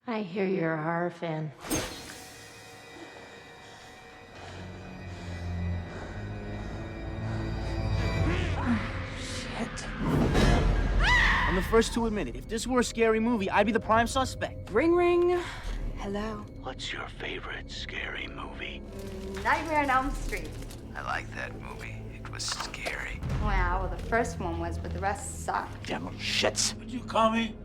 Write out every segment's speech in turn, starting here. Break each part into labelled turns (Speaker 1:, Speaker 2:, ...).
Speaker 1: I hear you're a horror fan.
Speaker 2: Shit. I'm the first to admit it. If this were a scary movie, I'd be the prime suspect.
Speaker 3: Ring, ring. Hello.
Speaker 4: What's your favorite scary movie?
Speaker 5: Nightmare on Elm Street.
Speaker 4: I like that movie. It was scary.
Speaker 5: Wow, well, the first one was, but the rest sucked.
Speaker 4: Devil shits.
Speaker 6: Would you call me?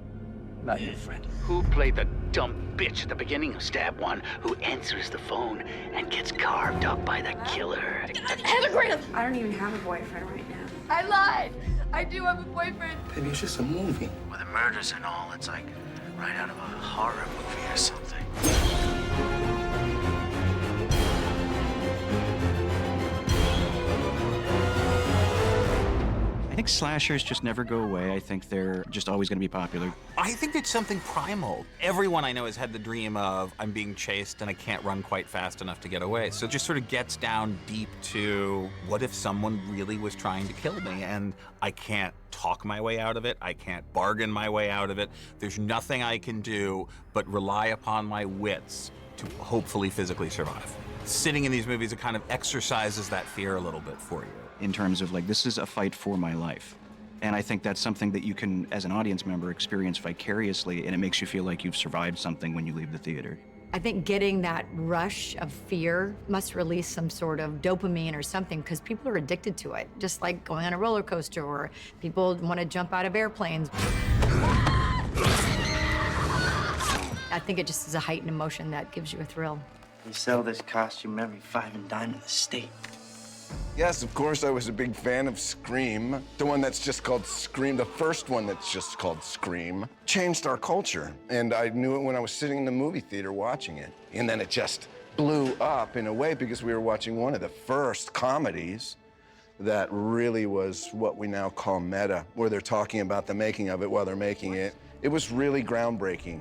Speaker 4: Not your friend. Who played the dumb bitch at the beginning of Stab 1 who answers the phone and gets carved up by the killer?
Speaker 5: Anagram!
Speaker 3: I don't even have a boyfriend right now.
Speaker 5: I lied! I do have a boyfriend.
Speaker 6: Baby, it's just a movie.
Speaker 4: With the murders and all, it's like right out of a horror movie or something.
Speaker 7: I think slashers just never go away. I think they're just always going to be popular.
Speaker 8: I think it's something primal. Everyone I know has had the dream of, I'm being chased and I can't run quite fast enough to get away. So it just sort of gets down deep to, what if someone really was trying to kill me and I can't talk my way out of it, I can't bargain my way out of it. There's nothing I can do but rely upon my wits to hopefully physically survive. Sitting in these movies, it kind of exercises that fear a little bit for you.
Speaker 7: In terms of, like, this is a fight for my life. And I think that's something that you can, as an audience member, experience vicariously, and it makes you feel like you've survived something when you leave the theater.
Speaker 9: I think getting that rush of fear must release some sort of dopamine or something, because people are addicted to it. Just like going on a roller coaster, or people want to jump out of airplanes. I think it just is a heightened emotion that gives you a thrill.
Speaker 2: We sell this costume every 5 and dime in the state.
Speaker 10: Yes, of course, I was a big fan of Scream. The one that's just called Scream, the first one that's just called Scream, changed our culture. And I knew it when I was sitting in the movie theater watching it. And then it just blew up in a way because we were watching one of the first comedies that really was what we now call meta, where they're talking about the making of it while they're making it. It was really groundbreaking.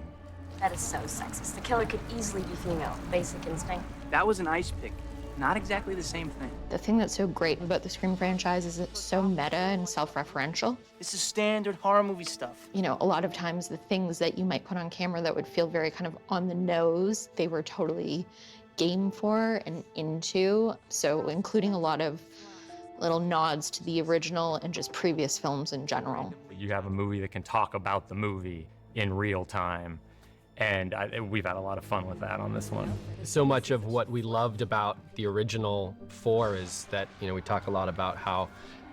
Speaker 11: That is so sexist. The killer could easily be female. Basic instinct.
Speaker 2: That was an ice pick. Not exactly the same thing.
Speaker 12: The thing that's so great about the Scream franchise is it's so meta and self-referential.
Speaker 2: This is standard horror movie stuff.
Speaker 12: You know, a lot of times the things that you might put on camera that would feel very kind of on the nose, they were totally game for and into. So including a lot of little nods to the original and just previous films in general.
Speaker 13: You have a movie that can talk about the movie in real time. And we've had a lot of fun with that on this one.
Speaker 14: So much of what we loved about the original 4 is that, you know, we talk a lot about how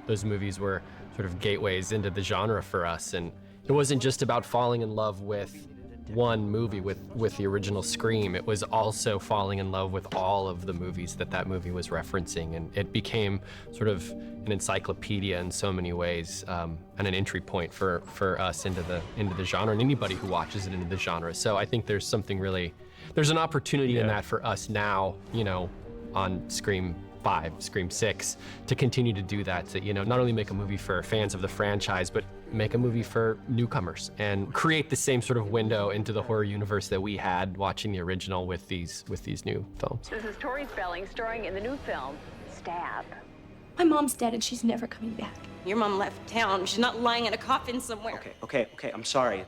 Speaker 14: those movies were sort of gateways into the genre for us. And it wasn't just about falling in love with one movie, with the original Scream. It was also falling in love with all of the movies that movie was referencing. And it became sort of an encyclopedia in so many ways, and an entry point for us into the genre, and anybody who watches it into the genre. So I think there's something really, there's an opportunity in that for us now, you know, on Scream 5, Scream 6, to continue to do that, to, you know, not only make a movie for fans of the franchise, but make a movie for newcomers and create the same sort of window into the horror universe that we had watching the original with these new films.
Speaker 15: This is Tori Spelling, starring in the new film, Stab.
Speaker 3: My mom's dead and she's never coming back.
Speaker 11: Your mom left town. She's not lying in a coffin somewhere.
Speaker 2: Okay, I'm sorry.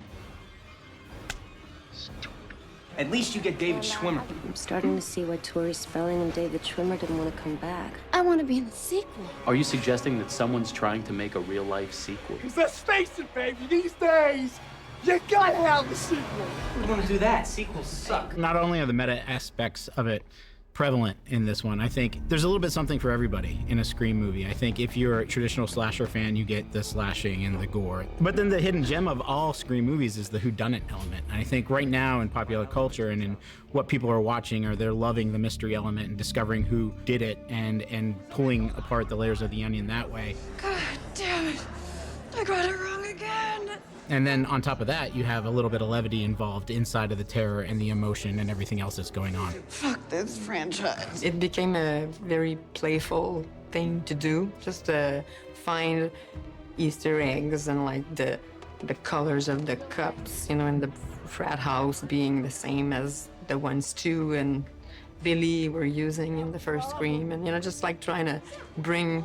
Speaker 2: At least you get David Schwimmer.
Speaker 11: I'm starting to see why Tori Spelling and David Schwimmer didn't want to come back.
Speaker 3: I want to be in the sequel.
Speaker 16: Are you suggesting that someone's trying to make a real-life sequel?
Speaker 6: Because let's face it, baby, these days, you gotta have a sequel.
Speaker 2: We want to do that. Sequels suck.
Speaker 17: Not only are the meta aspects of it prevalent in this one, I think there's a little bit something for everybody in a Scream movie. I think if you're a traditional slasher fan, you get the slashing and the gore. But then the hidden gem of all Scream movies is the whodunit element. And I think right now in popular culture and in what people are watching, they're loving the mystery element and discovering who did it and pulling apart the layers of the onion that way.
Speaker 3: God damn it. I got it wrong again.
Speaker 17: And then on top of that, you have a little bit of levity involved inside of the terror and the emotion and everything else that's going on.
Speaker 3: Fuck this franchise. It became a very playful thing to do, just to find Easter eggs and like the colors of the cups, you know, in the frat house being the same as the ones Stu and Billy were using in the first Scream, and, you know, just like trying to bring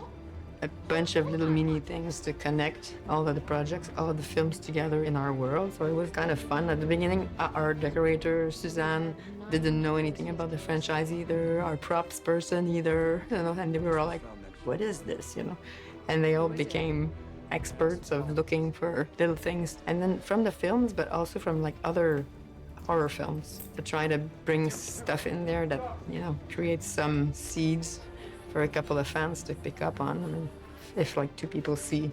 Speaker 3: a bunch of little mini things to connect all of the projects, all of the films together in our world. So it was kind of fun. At the beginning, our decorator, Suzanne, didn't know anything about the franchise either, our props person either, you know, and we were all like, what is this, you know? And they all became experts of looking for little things. And then from the films, but also from like other horror films, to try to bring stuff in there that, you know, creates some seeds for a couple of fans to pick up on. I mean, if like 2 people see,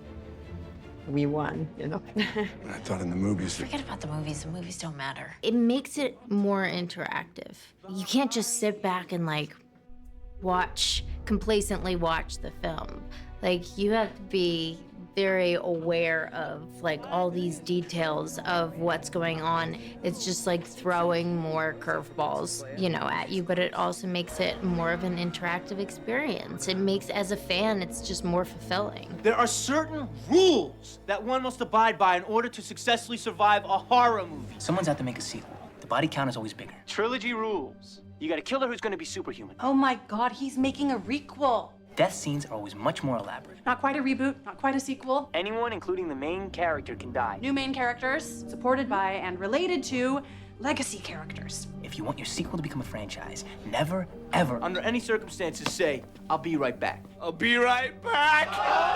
Speaker 3: we won, you know?
Speaker 10: I thought in the movies...
Speaker 1: Forget about the movies don't matter. It makes it more interactive. You can't just sit back and like complacently watch the film. Like, you have to be very aware of like all these details of what's going on. It's just like throwing more curveballs, you know, at you, but it also makes it more of an interactive experience. It makes, as a fan, it's just more fulfilling.
Speaker 2: There are certain rules that one must abide by in order to successfully survive a horror movie.
Speaker 18: Someone's out to make a sequel. The body count is always bigger.
Speaker 2: Trilogy rules. You got a killer who's gonna be superhuman.
Speaker 19: Oh my God, he's making a requel.
Speaker 18: Death scenes are always much more elaborate.
Speaker 19: Not quite a reboot, not quite a sequel.
Speaker 18: Anyone, including the main character, can die.
Speaker 19: New main characters, supported by and related to legacy characters.
Speaker 18: If you want your sequel to become a franchise, never, ever...
Speaker 2: Under any circumstances, say, I'll be right back. I'll be right back!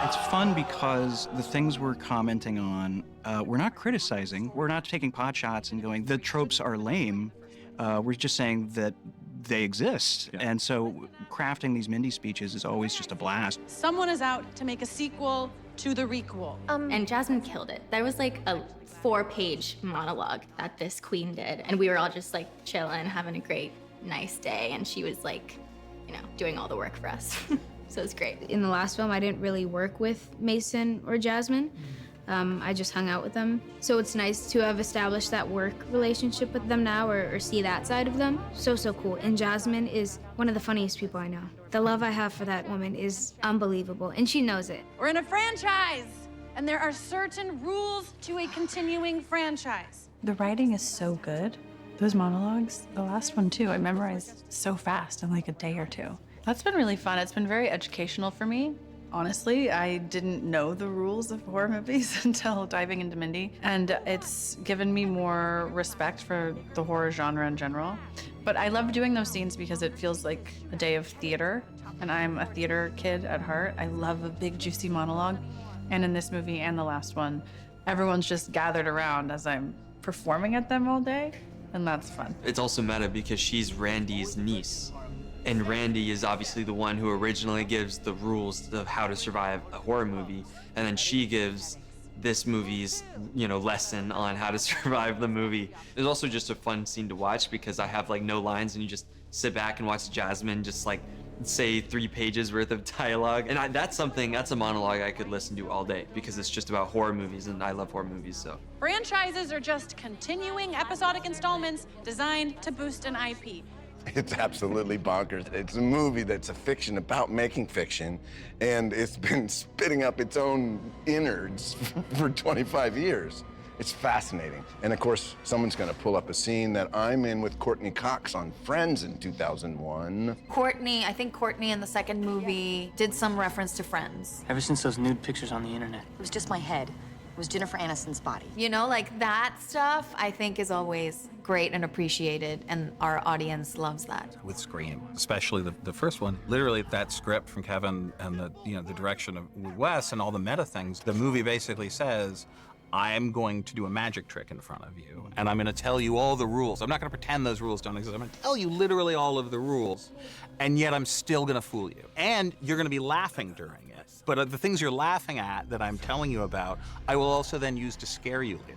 Speaker 7: It's fun because the things we're commenting on, we're not criticizing. We're not taking pot shots and going, the tropes are lame. We're just saying that they exist. Yeah. And so crafting these Mindy speeches is always just a blast.
Speaker 19: Someone is out to make a sequel to the requel.
Speaker 20: And Jasmin killed it. That was like a 4-page monologue that this queen did. And we were all just like chilling, having a great, nice day. And she was like, you know, doing all the work for us. So it was great.
Speaker 21: In the last film, I didn't really work with Mason or Jasmin. I just hung out with them. So it's nice to have established that work relationship with them now, or see that side of them. So cool. And Jasmin is one of the funniest people I know. The love I have for that woman is unbelievable, and she knows it.
Speaker 19: We're in a franchise, and there are certain rules to a continuing franchise.
Speaker 22: The writing is so good. Those monologues, the last one too, I memorized so fast in like a day or 2. That's been really fun. It's been very educational for me. Honestly, I didn't know the rules of horror movies until diving into Mindy, and it's given me more respect for the horror genre in general. But I love doing those scenes because it feels like a day of theater, and I'm a theater kid at heart. I love a big, juicy monologue. And in this movie and the last one, everyone's just gathered around as I'm performing at them all day, and that's fun.
Speaker 23: It's also meta because she's Randy's niece. And Randy is obviously the one who originally gives the rules of how to survive a horror movie, and then she gives this movie's, you know, lesson on how to survive the movie. It's also just a fun scene to watch because I have like no lines, and you just sit back and watch Jasmin just like say 3 pages worth of dialogue, and that's a monologue I could listen to all day because it's just about horror movies, and I love horror movies. So
Speaker 19: Franchises are just continuing episodic installments designed to boost an IP.
Speaker 10: It's absolutely bonkers. It's a movie that's a fiction about making fiction, and it's been spitting up its own innards for 25 years. It's fascinating. And of course, someone's gonna pull up a scene that I'm in with Courteney Cox on Friends in 2001.
Speaker 24: I think Courteney in the second movie did some reference to Friends.
Speaker 18: Ever since those nude pictures on the internet.
Speaker 24: It was just my head. It was Jennifer Aniston's body. You know, like that stuff, I think is always great and appreciated, and our audience loves that.
Speaker 8: With Scream, especially the first one, literally that script from Kevin and the direction of Wes and all the meta things, the movie basically says, I am going to do a magic trick in front of you, and I'm gonna tell you all the rules. I'm not gonna pretend those rules don't exist. I'm gonna tell you literally all of the rules, and yet I'm still gonna fool you. And you're gonna be laughing during it. But the things you're laughing at that I'm telling you about, I will also then use to scare you later.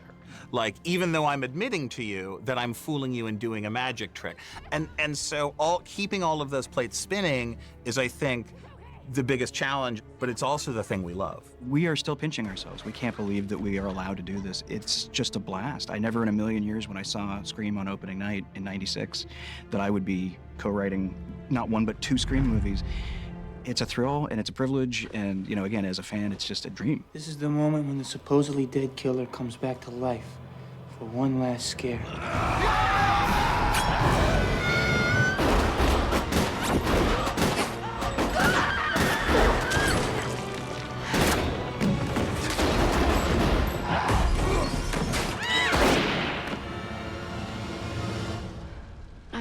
Speaker 8: Like, even though I'm admitting to you that I'm fooling you and doing a magic trick. And so keeping all of those plates spinning is, I think, the biggest challenge, but it's also the thing we love.
Speaker 7: We are still pinching ourselves. We can't believe that we are allowed to do this. It's just a blast. I never in a million years when I saw Scream on opening night in '96 that I would be co-writing not 1 but 2 Scream movies. It's a thrill and it's a privilege, and you know, again, as a fan, it's just a dream.
Speaker 2: This is the moment when the supposedly dead killer comes back to life for one last scare.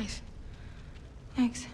Speaker 21: Nice. Thanks.